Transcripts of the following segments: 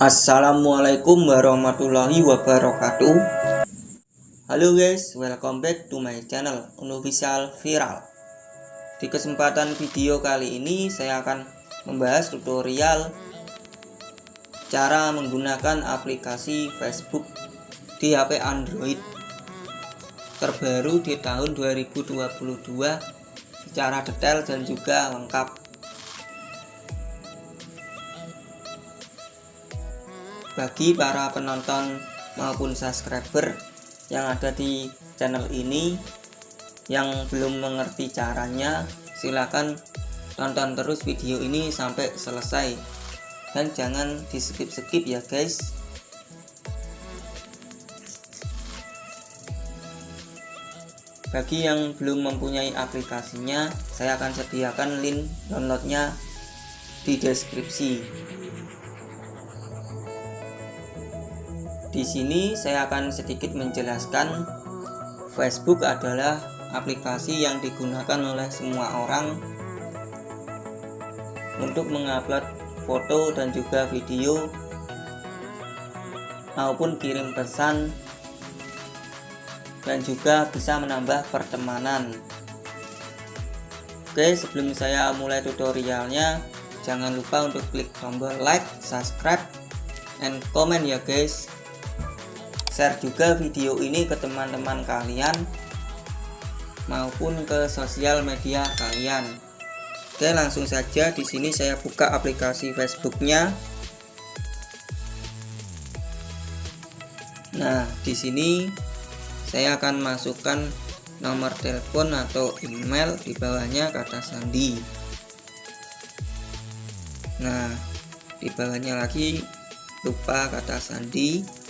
Assalamualaikum warahmatullahi wabarakatuh. Halo guys, welcome back to my channel Unofficial Viral. Di kesempatan video kali ini saya akan membahas tutorial cara menggunakan aplikasi Facebook di HP Android terbaru di tahun 2022 secara detail dan juga lengkap. Bagi para penonton maupun subscriber yang ada di channel ini yang belum mengerti caranya, silakan tonton terus video ini sampai selesai dan jangan di skip ya guys. Bagi yang belum mempunyai aplikasinya, saya akan sediakan link downloadnya di deskripsi. Di sini saya akan sedikit menjelaskan, Facebook adalah aplikasi yang digunakan oleh semua orang untuk mengupload foto dan juga video maupun kirim pesan, dan juga bisa menambah pertemanan. Oke, sebelum saya mulai tutorialnya, jangan lupa untuk klik tombol like, subscribe, and comment ya guys. Share juga video ini ke teman-teman kalian maupun ke sosial media kalian. Oke, langsung saja di sini saya buka aplikasi Facebooknya. Nah, di sini saya akan masukkan nomor telepon atau email, di bawahnya kata sandi. Nah, di bawahnya lagi lupa kata sandi.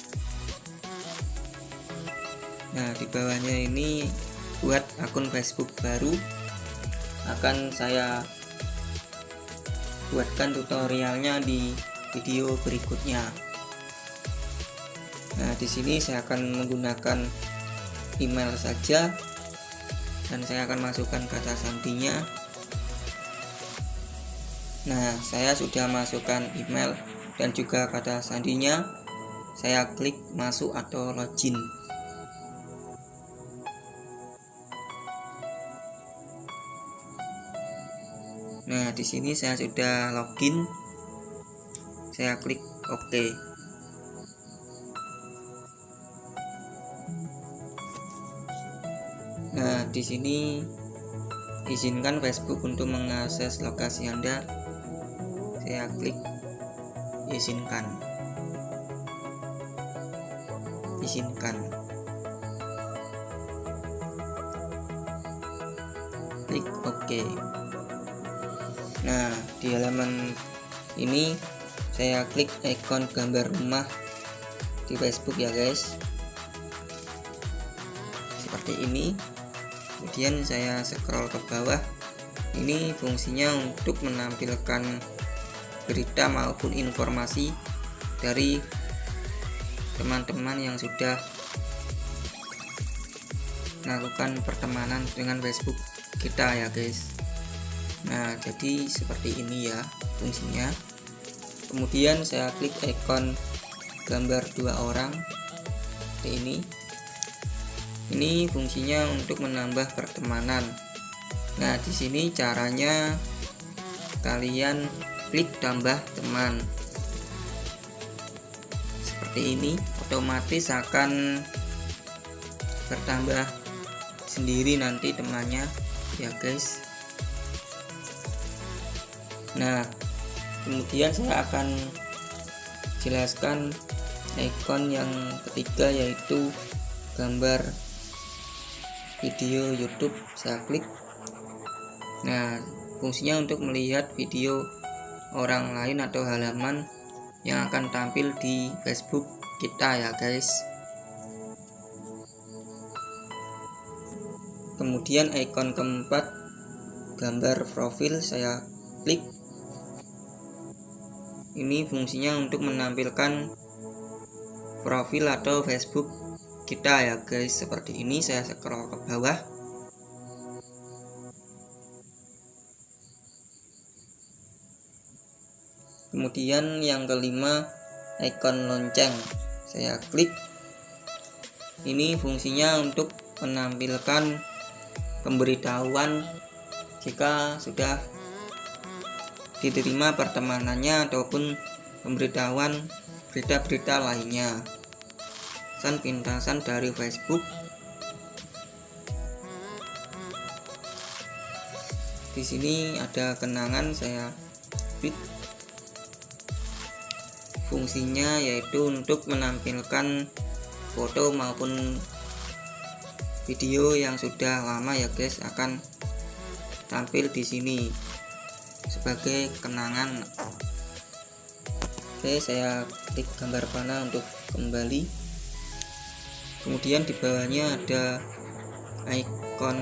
Nah, di bawahnya ini buat akun Facebook baru, akan saya buatkan tutorialnya di video berikutnya. Nah, di sini saya akan menggunakan email saja dan saya akan masukkan kata sandinya. Nah, saya sudah masukkan email dan juga kata sandinya. Saya klik masuk atau login. Nah, di sini saya sudah login. Saya klik OK. Nah, di sini izinkan Facebook untuk mengakses lokasi Anda. Saya klik izinkan. Klik OK. Nah, di halaman ini saya klik ikon gambar rumah di Facebook ya guys, seperti ini. Kemudian saya scroll ke bawah. Ini fungsinya untuk menampilkan berita maupun informasi dari teman-teman yang sudah melakukan pertemanan dengan Facebook kita ya guys. Nah, jadi seperti ini ya fungsinya. Kemudian saya klik ikon gambar dua orang seperti ini. Ini fungsinya untuk menambah pertemanan. Nah, di sini caranya kalian klik tambah teman. Seperti ini, otomatis akan bertambah sendiri nanti temannya ya guys. Nah, kemudian saya akan jelaskan ikon yang ketiga, yaitu gambar video YouTube. Saya klik. Nah, fungsinya untuk melihat video orang lain atau halaman yang akan tampil di Facebook kita ya guys. Kemudian ikon keempat, gambar profil, saya klik. Ini fungsinya untuk menampilkan profil atau Facebook kita ya guys, seperti ini. Saya scroll ke bawah. Kemudian yang kelima, ikon lonceng, saya klik. Ini fungsinya untuk menampilkan pemberitahuan jika sudah diterima pertemanannya ataupun pemberitahuan berita-berita lainnya. Pintasan dari Facebook. Di sini ada kenangan, saya klik. Fungsinya yaitu untuk menampilkan foto maupun video yang sudah lama ya guys, akan tampil di sini sebagai kenangan. Oke, saya klik gambar panah untuk kembali. Kemudian di bawahnya ada ikon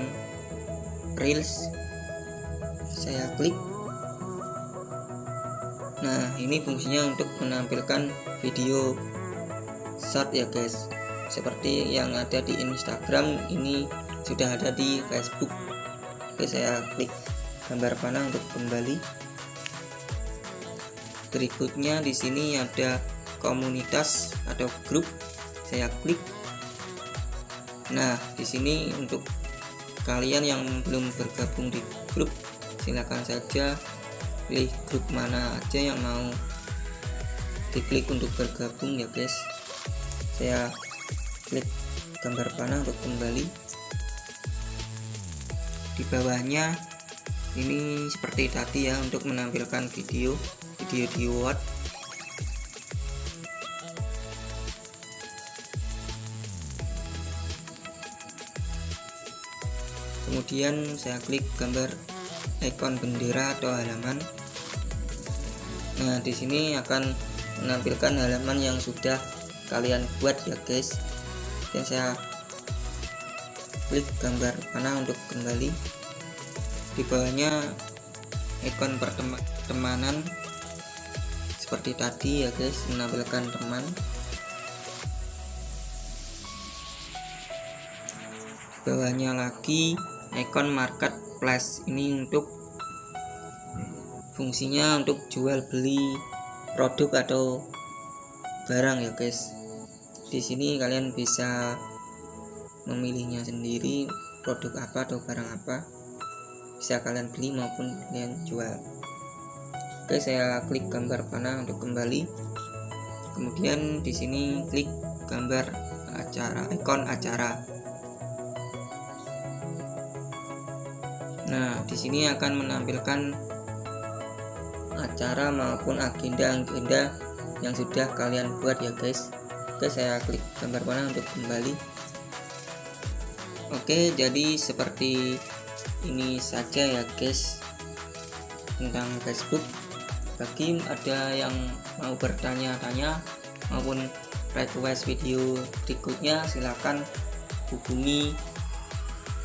Reels, saya klik. Nah, ini fungsinya untuk menampilkan video short ya guys, seperti yang ada di Instagram, ini sudah ada di Facebook. Oke, saya klik gambar panah untuk kembali. Berikutnya di sini ada komunitas atau grup, saya klik. Nah, di sini untuk kalian yang belum bergabung di grup, silakan saja pilih grup mana aja yang mau diklik untuk bergabung ya guys. Saya klik gambar panah untuk kembali. Di bawahnya ini seperti tadi ya, untuk menampilkan video di Word. Kemudian saya klik gambar ikon bendera atau halaman. Nah, di sini akan menampilkan halaman yang sudah kalian buat ya guys. Dan saya klik gambar panah untuk kembali. Di bawahnya ikon pertemanan seperti tadi ya guys, menampilkan teman. Di bawahnya lagi ikon marketplace, ini untuk fungsinya untuk jual beli produk atau barang ya guys. Di sini kalian bisa memilihnya sendiri, produk apa atau barang apa bisa kalian beli maupun kalian jual. Oke, saya klik gambar panah untuk kembali. Kemudian di sini klik gambar acara, ikon acara. Nah, di sini akan menampilkan acara maupun agenda-agenda yang sudah kalian buat ya guys. Oke, saya klik gambar panah untuk kembali. Oke, jadi seperti ini saja ya guys tentang Facebook. Bagi ada yang mau bertanya-tanya maupun request video berikutnya, silakan hubungi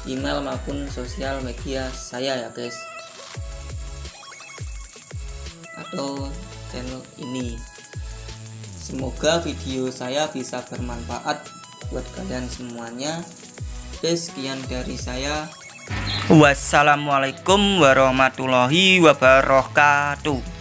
email maupun sosial media saya ya guys, atau channel ini. Semoga video saya bisa bermanfaat buat kalian semuanya. Oke, sekian dari saya. Wassalamualaikum warahmatullahi wabarakatuh.